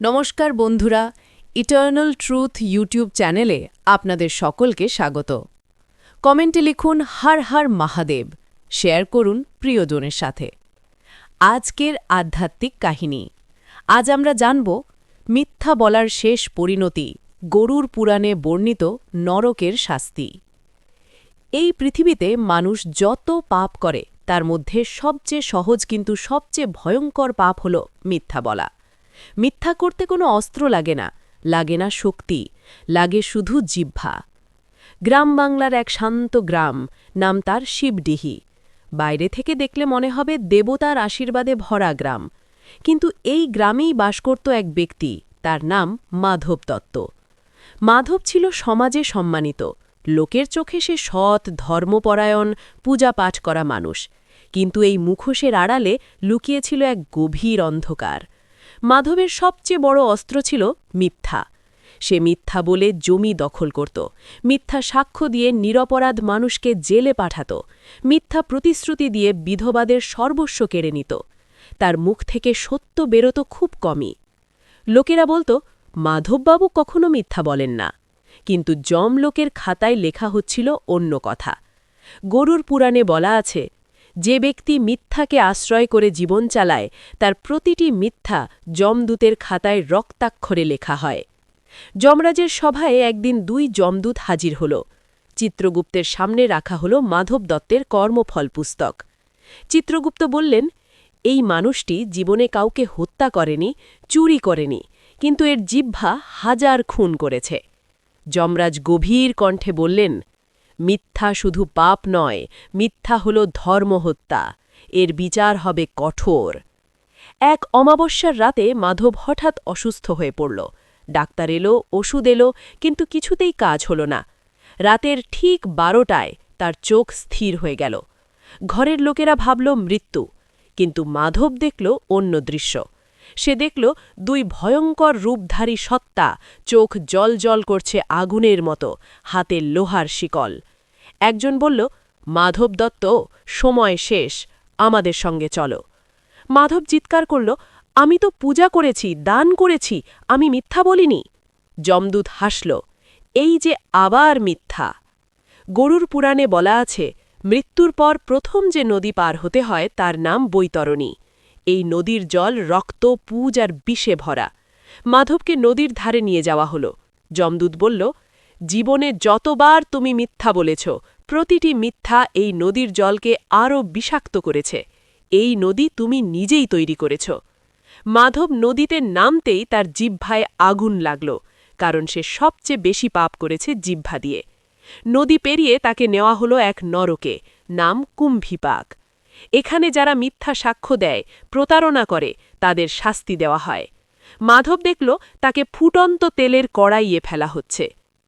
নমস্কার বন্ধুরা, eternal truth YouTube চ্যানেলে আপনাদের সকলকে স্বাগত। কমেন্টে লিখুন হর হর মহাদেব, শেয়ার করুন প্রিয়জনের সাথে। আজকের আধ্যাত্মিক কাহিনী। আজ আমরা জানব মিথ্যা বলার শেষ পরিণতি, গরুর পুরাণে বর্ণিত নরকের শাস্তি। এই পৃথিবীতে মানুষ যত পাপ করে তার মধ্যে সবচেয়ে সহজ কিন্তু সবচেয়ে ভয়ঙ্কর পাপ হল মিথ্যা বলা। মিথ্যা করতে কোনো অস্ত্র লাগে না, লাগে না শক্তি, লাগে শুধু জিহ্বা। গ্রাম বাংলার এক শান্ত গ্রাম, নাম তার শিবডিহি। বাইরে থেকে দেখলে মনে হবে দেবতার আশীর্বাদে ভরা গ্রাম। কিন্তু এই গ্রামেই বাস করত এক ব্যক্তি, তার নাম মাধব দত্ত। মাধব ছিল সমাজে সম্মানিত, লোকের চোখে সে সৎ, ধর্মপরায়ণ, পূজা পাঠ করা মানুষ। কিন্তু এই মুখোশের আড়ালে লুকিয়েছিল এক গভীর অন্ধকার। মাধবের সবচেয়ে বড় অস্ত্র ছিল মিথ্যা। সে মিথ্যা বলে জমি দখল করত, মিথ্যা সাক্ষ্য দিয়ে নিরপরাধ মানুষকে জেলে পাঠাত, মিথ্যা প্রতিশ্রুতি দিয়ে বিধবাদের সর্বস্ব কেড়ে নিত। তার মুখ থেকে সত্য বেরোত খুব কমই। লোকেরা বলতো, মাধববাবু কখনো মিথ্যা বলেন না। কিন্তু লোকের খাতায় লেখা হচ্ছিল অন্য কথা। গরুর পুরাণে বলা আছে, যে ব্যক্তি মিথ্যাকে আশ্রয় করে জীবন চালায় তার প্রতিটি মিথ্যা যমদূতের খাতায় রক্তাক্ষরে লেখা হয়। যমরাজের সভায় একদিন 2 যমদূত হাজির হল। চিত্রগুপ্তের সামনে রাখা হল মাধব দত্তের কর্মফল পুস্তক। চিত্রগুপ্ত বললেন, এই মানুষটি জীবনে কাউকে হত্যা করেনি, চুরি করেনি, কিন্তু এর জিহ্বা 1000 খুন করেছে। যমরাজ গভীর কণ্ঠে বললেন, মিথ্যা শুধু পাপ নয়, মিথ্যা হল ধর্মহত্যা, এর বিচার হবে কঠোর। এক অমাবস্যার রাতে মাধব হঠাৎ অসুস্থ হয়ে পড়ল। ডাক্তার এলো, ওষুধ এলো, কিন্তু কিছুতেই কাজ হল না। রাতের ঠিক 12টায় তার চোখ স্থির হয়ে গেল। ঘরের লোকেরা ভাবল মৃত্যু, কিন্তু মাধব দেখল অন্য দৃশ্য। সে দেখল 2 ভয়ঙ্কর রূপধারী সত্তা, চোখ জ্বলজ্বল করছে আগুনের মতো, হাতে লোহার শিকল। একজন বলল, মাধব দত্ত, সময় শেষ, আমাদের সঙ্গে চলো। মাধব চিৎকার করল, আমি তো পূজা করেছি, দান করেছি, আমি মিথ্যা বলিনি। যমদূত হাসল, এই যে আবার মিথ্যা। গরুর পুরাণে বলা আছে, মৃত্যুর পর প্রথম যে নদী পার হতে হয় তার নাম বৈতরণী। এই নদীর জল রক্ত, পুজ আর বিষে ভরা। মাধবকে নদীর ধারে নিয়ে যাওয়া হল। যমদূত বলল, জীবনে যতবার তুমি মিথ্যা বলেছ, প্রতিটি মিথ্যা এই নদীর জলকে আরও বিষাক্ত করেছে। এই নদী তুমি নিজেই তৈরি করেছ। মাধব নদীতে নামতেই তার জিহ্বায় আগুন লাগল, কারণ সে সবচেয়ে বেশি পাপ করেছে জিহ্বা দিয়ে। নদী পেরিয়ে তাকে নেওয়া হলো এক নরকে, নাম কুম্ভীপাক। এখানে যারা মিথ্যা সাক্ষ্য দেয়, প্রতারণা করে, তাদের শাস্তি দেওয়া হয়। মাধব দেখল তাকে ফুটন্ত তেলের কড়াইয়ে ফেলা হচ্ছে।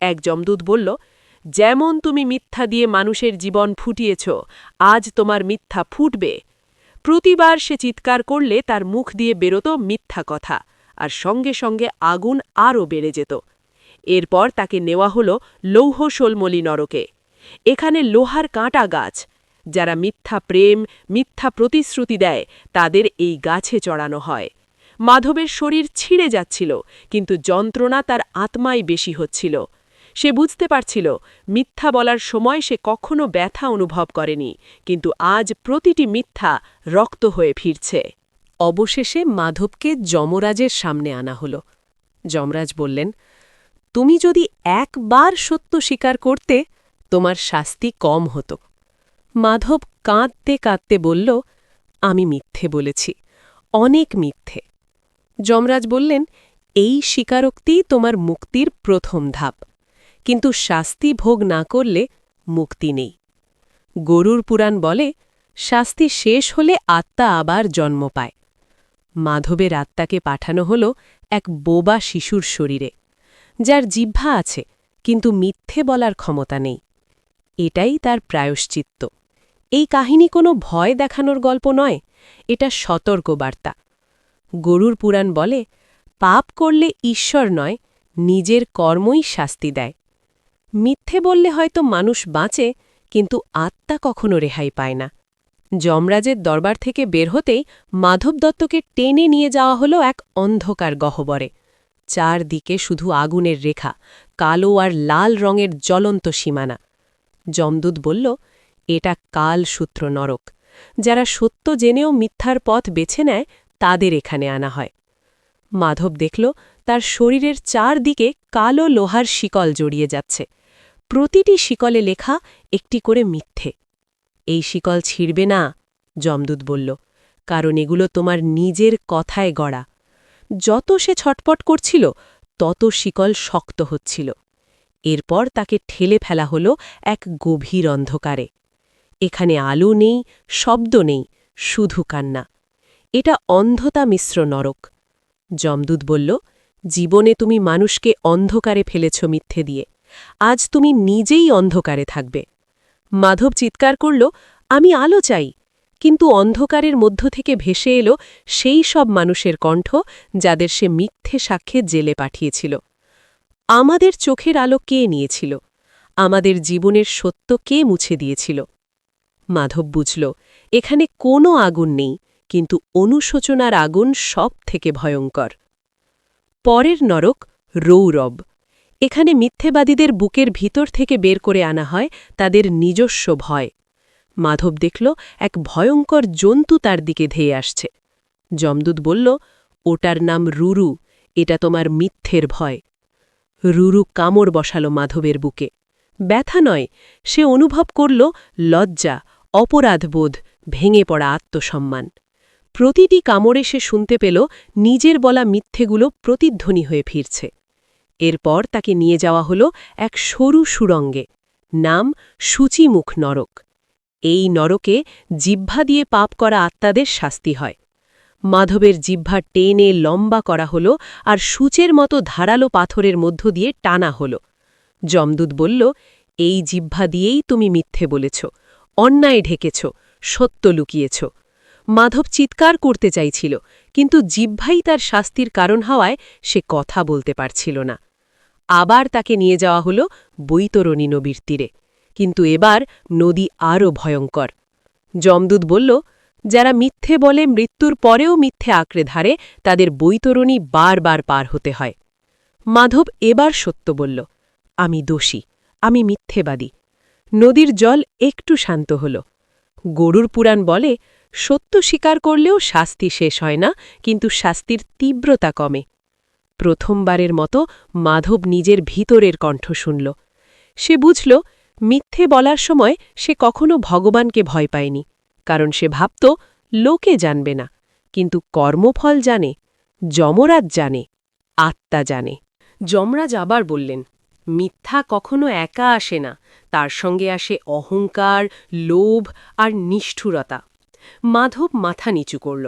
এক যমদূত বলল, যেমন তুমি মিথ্যা দিয়ে মানুষের জীবন ফুটিয়েছ, আজ তোমার মিথ্যা ফুটবে। প্রতিবার সে চিৎকার করলে তার মুখ দিয়ে বেরোত মিথ্যা কথা, আর সঙ্গে সঙ্গে আগুন আরও বেড়ে যেত। এরপর তাকে নেওয়া হল লৌহশোলমলি নরকে। এখানে লোহার কাঁটা গাছ। যারা মিথ্যা প্রেম, মিথ্যা প্রতিশ্রুতি দেয়, তাদের এই গাছে চড়ানো হয়। মাধবের শরীর ছিঁড়ে যাচ্ছিল, কিন্তু যন্ত্রণা তার আত্মায় বেশি হচ্ছিল। সে বুঝতে পারছিল, মিথ্যা বলার সময় সে কখনো ব্যথা অনুভব করেনি, কিন্তু আজ প্রতিটি মিথ্যা রক্ত হয়ে ফিরছে। অবশেষে মাধবকে যমরাজের সামনে আনা হল। যমরাজ বললেন, তুমি যদি একবার সত্য স্বীকার করতে, তোমার শাস্তি কম হতো। মাধব কাঁদতে কাঁদতে বলল, আমি মিথ্যে বলেছি, অনেক মিথ্যে। যমরাজ বললেন, এই স্বীকারোক্তিই তোমার মুক্তির প্রথম ধাপ, কিন্তু শাস্তি ভোগ না করলে মুক্তি নেই। গরুর পুরাণ বলে, শাস্তি শেষ হলে আত্মা আবার জন্ম পায়। মাধবের আত্মাকে পাঠানো হল এক বোবা শিশুর শরীরে, যার জিহ্বা আছে কিন্তু মিথ্যে বলার ক্ষমতা নেই। এটাই তার প্রায়শ্চিত্ত। এই কাহিনী কোনো ভয় দেখানোর গল্প নয়, এটা সতর্ক বার্তা। গরুর পুরাণ বলে, পাপ করলে ঈশ্বর নয়, নিজের কর্মই শাস্তি দেয়। মিথ্যে বললে হয়তো মানুষ বাঁচে, কিন্তু আত্মা কখনো রেহাই পায় না। যমরাজের দরবার থেকে বের হতেই মাধব দত্তকে টেনে নিয়ে যাওয়া হলো এক অন্ধকার গহ্বরে। চারদিকে শুধু আগুনের রেখা, কালো আর লাল রঙের জ্বলন্ত সীমানা। যমদূত বলল, এটা কালসূত্র নরক। যারা সত্য জেনেও মিথ্যার পথ বেছে নেয় তাদের এখানে আনা হয়। মাধব দেখল তার শরীরের চারদিকে কালো লোহার শিকল জড়িয়ে যাচ্ছে। প্রতিটি শিকলে লেখা একটি করে মিথ্যে। এই শিকল ছিঁড়বে না, যমদূত বলল, কারণ এগুলো তোমার নিজের কথায় গড়া। যত সে ছটপট করছিল তত শিকল শক্ত হচ্ছিল। এরপর তাকে ঠেলে ফেলা হলো এক গভীর অন্ধকারে। এখানে আলো নেই, শব্দ নেই, শুধু কান্না। এটা অন্ধতা মিশ্র নরক। যমদূত বলল, জীবনে তুমি মানুষকে অন্ধকারে ফেলেছ মিথ্যে দিয়ে, আজ তুমি নিজেই অন্ধকারে থাকবে। মাধব চিৎকার করল, আমি আলো চাই। কিন্তু অন্ধকারের মধ্য থেকে ভেসে এলো সেই সব মানুষের কণ্ঠ যাদের সে মিথ্যে সাক্ষ্যে জেলে পাঠিয়েছিল। আমাদের চোখের আলো কে নিয়েছিল? আমাদের জীবনের সত্য কে মুছে দিয়েছিল? মাধব বুঝল, এখানে কোনো আগুন নেই, কিন্তু অনুশোচনার আগুন সব থেকে ভয়ঙ্কর। পরের নরক রৌরব। এখানে মিথ্যেবাদীদের বুকের ভিতর থেকে বের করে আনা হয় তাদের নিজস্ব ভয়। মাধব দেখল এক ভয়ঙ্কর জন্তু তার দিকে ধেয়ে আসছে। যমদূত বলল, ওটার নাম রুরু, এটা তোমার মিথ্যের ভয়। রুরু কামড় বসাল মাধবের বুকে। ব্যথা নয়, সে অনুভব করল লজ্জা, অপরাধবোধ, ভেঙে পড়া আত্মসম্মান। প্রতিটি কামড়ে সে শুনতে পেল নিজের বলা মিথ্যেগুলো প্রতিধ্বনি হয়ে ফিরছে। এরপর তাকে নিয়ে যাওয়া হল এক সরু সুড়ঙ্গে। নাম সূচিমুখ নরক। এই নরকে জিহ্বা দিয়ে পাপ করা আত্মাদের শাস্তি হয়। মাধবের জিহ্বা টেনে লম্বা করা হল আর সূচের মতো ধারালো পাথরের মধ্য দিয়ে টানা হল। যমদূত বলল, এই জিহ্বা দিয়েই তুমি মিথ্যে বলেছ, অন্যায় ঢেকেছ, সত্য লুকিয়েছ। মাধব চিৎকার করতে চাইছিল, কিন্তু জিহ্বাই তার শাস্তির কারণ হওয়ায় সে কথা বলতে পারছিল না। আবার তাকে নিয়ে যাওয়া হল বৈতরণী নদীর তীরে, কিন্তু এবার নদী আরও ভয়ঙ্কর। যমদূত বলল, যারা মিথ্যে বলে মৃত্যুর পরেও মিথ্যে আঁকড়ে ধারে তাদের বৈতরণী বারবার পার হতে হয়। মাধব এবার সত্য বলল, আমি দোষী, আমি মিথ্যেবাদী। নদীর জল একটু শান্ত হল। গরুর পুরাণ বলে, সত্য স্বীকার করলেও শাস্তি শেষ হয় না, কিন্তু শাস্তির তীব্রতা কমে। প্রথমবারের মতো মাধব নিজের ভিতরের কণ্ঠ শুনল। সে বুঝল, মিথ্যে বলার সময় সে কখনো ভগবানকে ভয় পায়নি, কারণ সে ভাবত লোকে জানবে না, কিন্তু কর্মফল জানে, যমরাজ জানে, আত্মা জানে। যমরাজ আবার বললেন, মিথ্যা কখনো একা আসে না, তার সঙ্গে আসে অহংকার, লোভ আর নিষ্ঠুরতা। মাধব মাথা নিচু করল।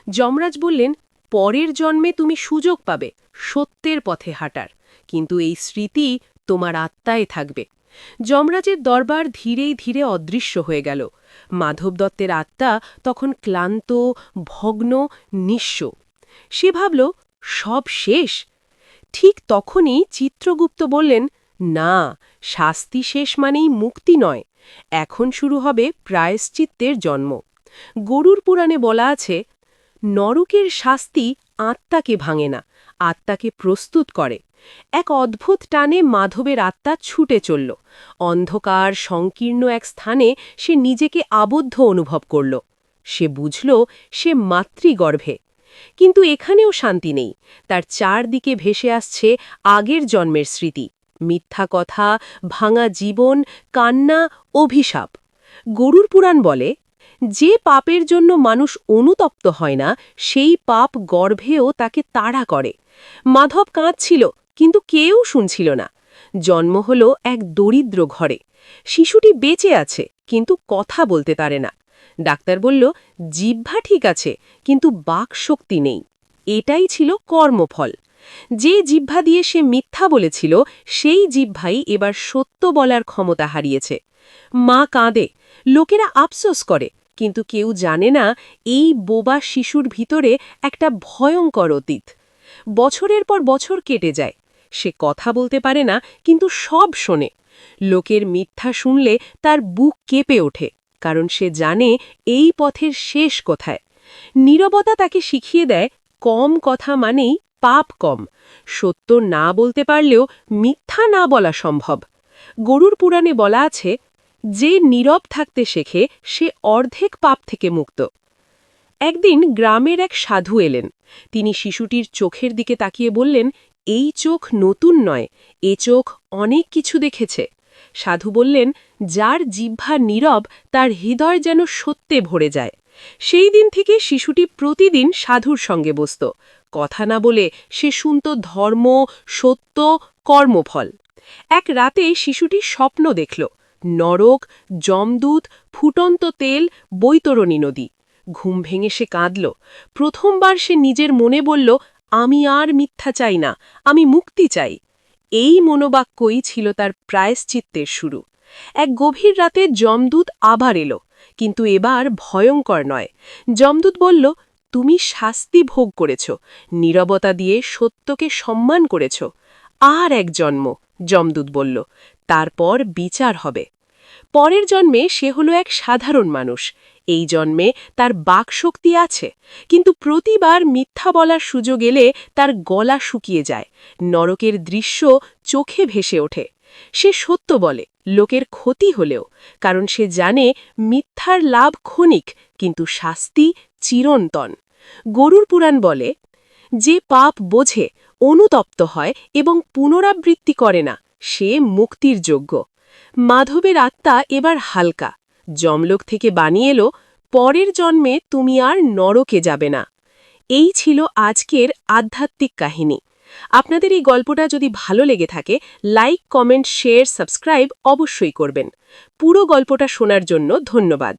যমরাজ বললেন, পরের জন্মে তুমি সুযোগ পাবে সত্যের পথে হাঁটার, কিন্তু এই স্মৃতি তোমার আত্মায় থাকবে। যমরাজের দরবার ধীরে ধীরে অদৃশ্য হয়ে গেল। মাধব দত্তের আত্মা তখন ক্লান্ত, ভগ্ন, নিঃস্ব। সে ভাবল, সব শেষ। ঠিক তখনই চিত্রগুপ্ত বললেন, না, শাস্তি শেষ মানেই মুক্তি নয়, এখন শুরু হবে প্রায়শ্চিত্তের জন্ম। গরুর পুরাণে বলা আছে, নরকের শাস্তি আত্মাকে ভাঙে না, আত্মাকে প্রস্তুত করে। এক অদ্ভুত টানে মাধবের আত্মা ছুটে চলল। অন্ধকার সংকীর্ণ এক স্থানে সে নিজেকে আবদ্ধ অনুভব করল। সে বুঝল সে মাতৃগর্ভে। কিন্তু এখানেও শান্তি নেই। তার চারদিকে ভেসে আসছে আগের জন্মের স্মৃতি, মিথ্যা কথা, ভাঙা জীবন, কান্না, অভিশাপ। গরুর পুরাণ বলে, যে পাপের জন্য মানুষ অনুতপ্ত হয় না, সেই পাপ গর্ভেও তাকে তাড়া করে। মাধব কাঁদছিল, কিন্তু কেউ শুনছিল না। জন্ম হল এক দরিদ্র ঘরে। শিশুটি বেঁচে আছে, কিন্তু কথা বলতে পারে না। ডাক্তার বলল, জিহ্বা ঠিক আছে, কিন্তু বাকশক্তি নেই। এটাই ছিল কর্মফল। যে জিহ্বা দিয়ে সে মিথ্যা বলেছিল, সেই জিহ্বাই এবার সত্য বলার ক্ষমতা হারিয়েছে। মা কাঁদে, লোকেরা আফসোস করে, কিন্তু কেউ জানে না এই বোবা শিশুর ভিতরে একটা ভয়ঙ্কর অতীত। বছরের পর বছর কেটে যায়। সে কথা বলতে পারে না, কিন্তু সব শোনে। লোকের মিথ্যা শুনলে তার বুক কেঁপে ওঠে, কারণ সে জানে এই পথের শেষ কোথায়। নীরবতা তাকে শিখিয়ে দেয় কম কথা মানেই পাপ কম, সত্য না বলতে পারলেও মিথ্যা না বলা সম্ভব। গরুর পুরাণে বলা আছে, যে নীরব থাকতে শেখে সে অর্ধেক পাপ থেকে মুক্ত। একদিন গ্রামের এক সাধু এলেন। তিনি শিশুটির চোখের দিকে তাকিয়ে বললেন, এই চোখ নতুন নয়, এ চোখ অনেক কিছু দেখেছে। সাধু বললেন, যার জিহ্বা নীরব তার হৃদয় যেন সত্যে ভরে যায়। সেই দিন থেকে শিশুটি প্রতিদিন সাধুর সঙ্গে বসত। কথা না বলে সে শুনত ধর্ম, সত্য, কর্মফল। এক রাতে শিশুটি স্বপ্ন দেখল, নরক, যমদূত, ফুটন্ত তেল, বৈতরণী নদী। ঘুম ভেঙে সে কাঁদল। প্রথমবার সে নিজের মনে বলল, আমি আর মিথ্যা চাই না, আমি মুক্তি চাই। এই মনোবাক্যই ছিল তার প্রায়শ্চিত্তের শুরু। এক গভীর রাতে যমদূত আবার এলো, কিন্তু এবার ভয়ঙ্কর নয়। যমদূত বলল, তুমি শাস্তি ভোগ করেছ, নীরবতা দিয়ে সত্যকে সম্মান করেছ। আর এক জন্ম, যমদূত বলল, তারপর বিচার হবে। পরের জন্মে সে হলো এক সাধারণ মানুষ। এই জন্মে তার বাকশক্তি আছে, কিন্তু প্রতিবার মিথ্যা বলার সুযোগ এলে তার গলা শুকিয়ে যায়, নরকের দৃশ্য চোখে ভেসে ওঠে। সে সত্য বলে, লোকের ক্ষতি হলেও, কারণ সে জানে মিথ্যার লাভ ক্ষণিক, কিন্তু শাস্তি চিরন্তন। গরুর পুরাণ বলে, যে পাপ বোঝে, অনুতপ্ত হয় এবং পুনরাবৃত্তি করে না, সে মুক্তির যোগ্য। মাধবের আত্মা এবার হালকা, যমলোক থেকে বানিয়ে এলো, পরের জন্মে তুমি আর নরকে যাবে না। এই ছিল আজকের আধ্যাত্মিক কাহিনী। আপনাদের এই গল্পটা যদি ভালো লেগে থাকে, লাইক, কমেন্ট, শেয়ার, সাবস্ক্রাইব অবশ্যই করবেন। পুরো গল্পটা শোনার জন্য ধন্যবাদ।